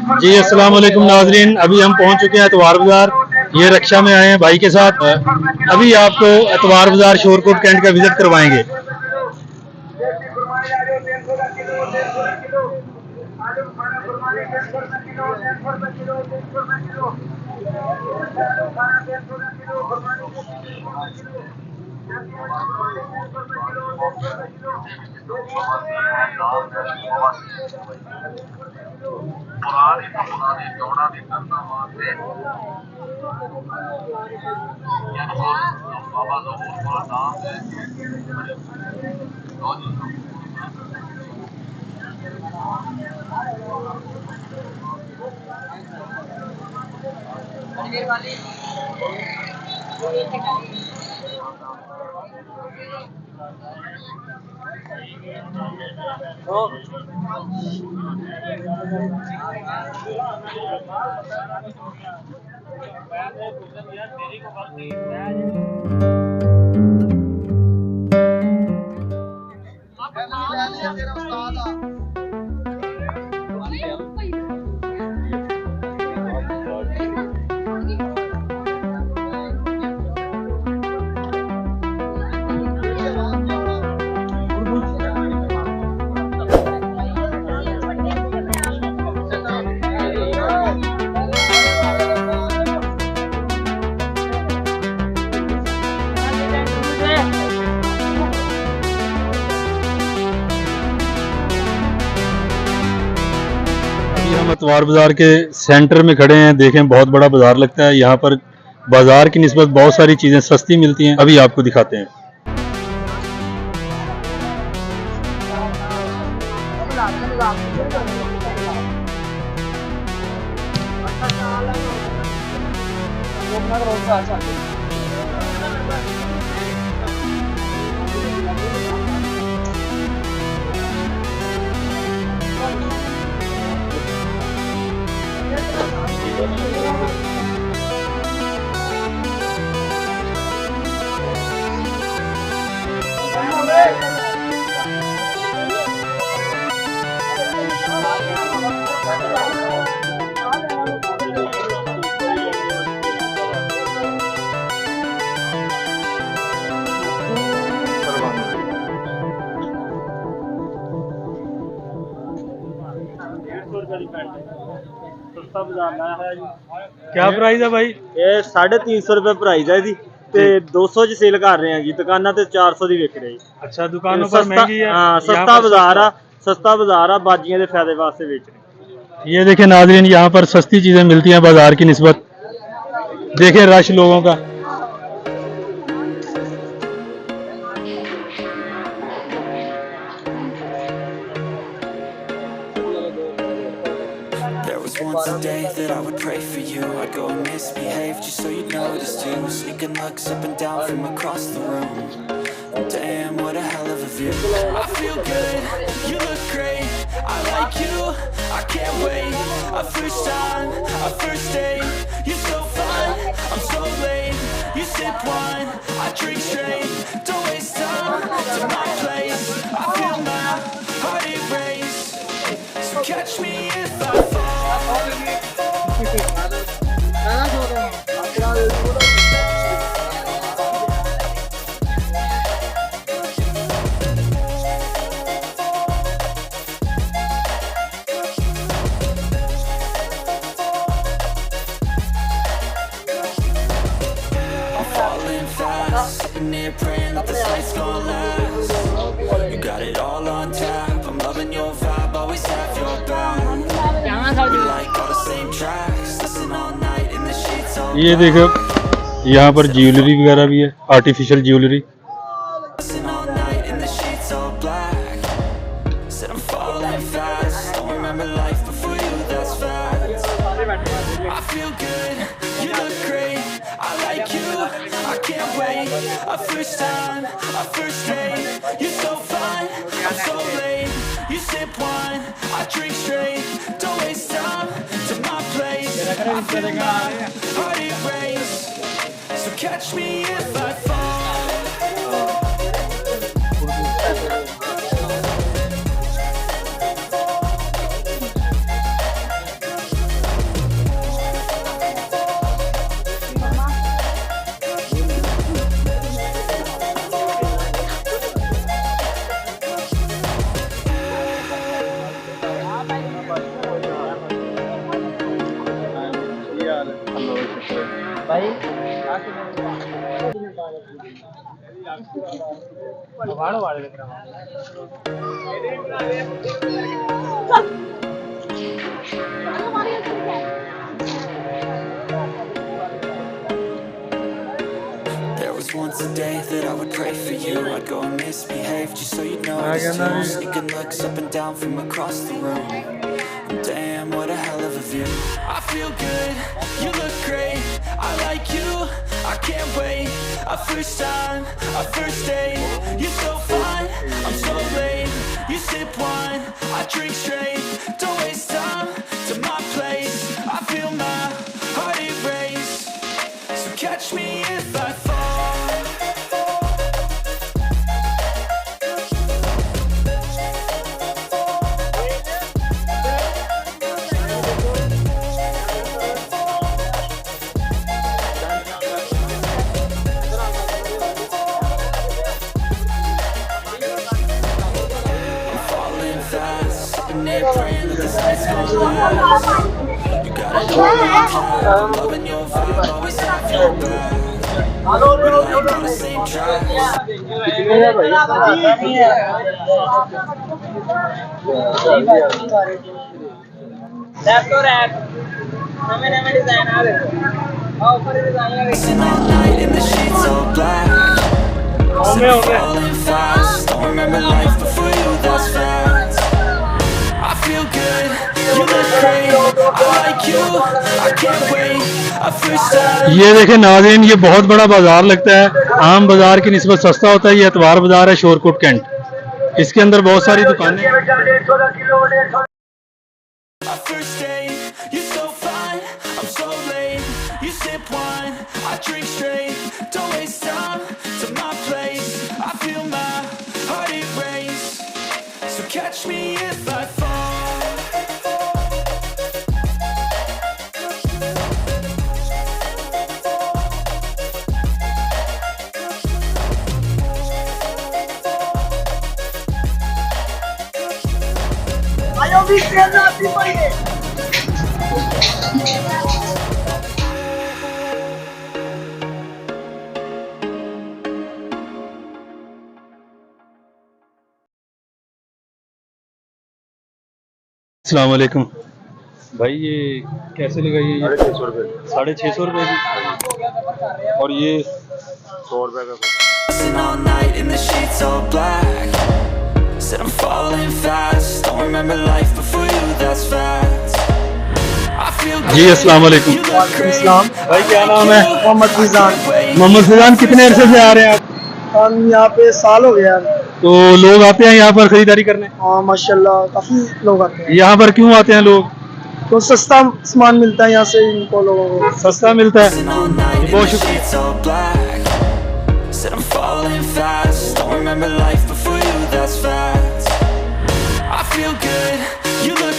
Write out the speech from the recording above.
जी अस्सलाम वालेकुम नाजरीन, अभी हम पहुंच चुके हैं एतवार बाजार। ये रक्षा में आए हैं भाई के साथ। अभी आपको एतवार बाजार शोरकोट कैंट का विजिट करवाएंगे। हम एतवार बाजार के सेंटर में खड़े हैं। देखें बहुत बड़ा बाजार लगता है। यहाँ पर बाजार की निस्बत बहुत सारी चीजें सस्ती मिलती हैं। अभी आपको दिखाते हैं। क्या प्राइस है भाई? ये 350 रुपए प्राइस है जी। ते 200 च सेल कर रहे हैं जी। दुकाना ते 400 दी बेच रहे हैं। अच्छा, दुकानों पर महंगी है। हाँ, सस्ता बाजार आ, सस्ता बाजार आ, बाजियां दे फायदे वास्ते बेच रहे। ये देखें नाज़रीन, यहाँ पर सस्ती चीजें मिलती हैं बाजार की निस्बत। देखें रश लोगों का। Once a day that I would pray for you, I'd go and misbehave just so you'd notice too. Sneaking looks up and down from across the room. Damn, what a hell of a view. I feel good, you look great, I like you, I can't wait. A first time, a first date, you're so fine, I'm so late. You sip wine, I drink straight, don't waste time to my place. I feel my heart erase, so catch me if I fall. Sitting here praying that this night's gonna last. You got it all on tap, I'm loving your vibe, always have your back. We like all the same tracks, listen all night in the sheets all ये देखो, यहाँ पर jewellery वगैरह भी है, artificial jewellery. listen all night in the sheets all black. Said I'm falling fast, don't remember life before you, that's fact. I feel good, you look great, I like you, I can't wait. A first time, a first date, you're so fine, I'm so late. You sip wine, I drink straight, don't waste time to my place. I feel my heart erase, so catch me if I fall. There was once a day that I would pray for you. I'd go and misbehave just so you'd notice too. Sneaking looks up and down from across the room. Damn, what a hell of a view. I feel good, you look great, I like you, I can't wait. A first time, a first date, you're so fine, I'm so late. You sip wine, I drink straight, don't waste time to my place. I feel my heart erase, so catch me if I fall. Praying that this night's gonna last. You gotta know that I'm loving your vibe, always have your back. We like on the same tracks. Dancing all night in the sheets all black. Said I'm falling fast. Don't remember life before you, that's facts. I feel good, you look great, I like you, I can't wait. A first time. ये देखें नाज़रीन, ये बहुत बड़ा बाजार लगता है, आम बाजार की निस्बत सस्ता होता है। ये एतवार बाजार है शोरकोट कैंट। इसके अंदर बहुत सारी दुकानें हैं। A first date, you're so fine, I'm so late. You sip wine, I drink straight, don't waste time to my place. I feel my heart erase, so catch me if I fall. अस्सलाम वालेकुम भाई, ये कैसे लगा? ये 650 रुपये, 650 रुपये की, और ये 100 रुपये का। Dancing all night in the sheets all black. Said I'm falling fast. Don't remember life before you, that's facts. I feel good. जी अस्सलाम वालेकुम। इस्लाम भाई क्या नाम है? मोहम्मद फैजान। मोहम्मद फैजान, कितने अरसे से आ रहे हैं आप? हम यहाँ पे साल हो गया। तो लोग आते हैं यहाँ पर खरीदारी करने? हाँ माशाल्लाह, काफी लोग आते हैं। यहाँ पर क्यों आते हैं लोग? तो सस्ता सामान मिलता है यहाँ से इनको लोगों को। सस्ता मिलता है। Dancing all night in बहुत the शुक्रिया। sheets all black. Said I'm falling fast. Don't remember life before you, that's facts. I feel good, you look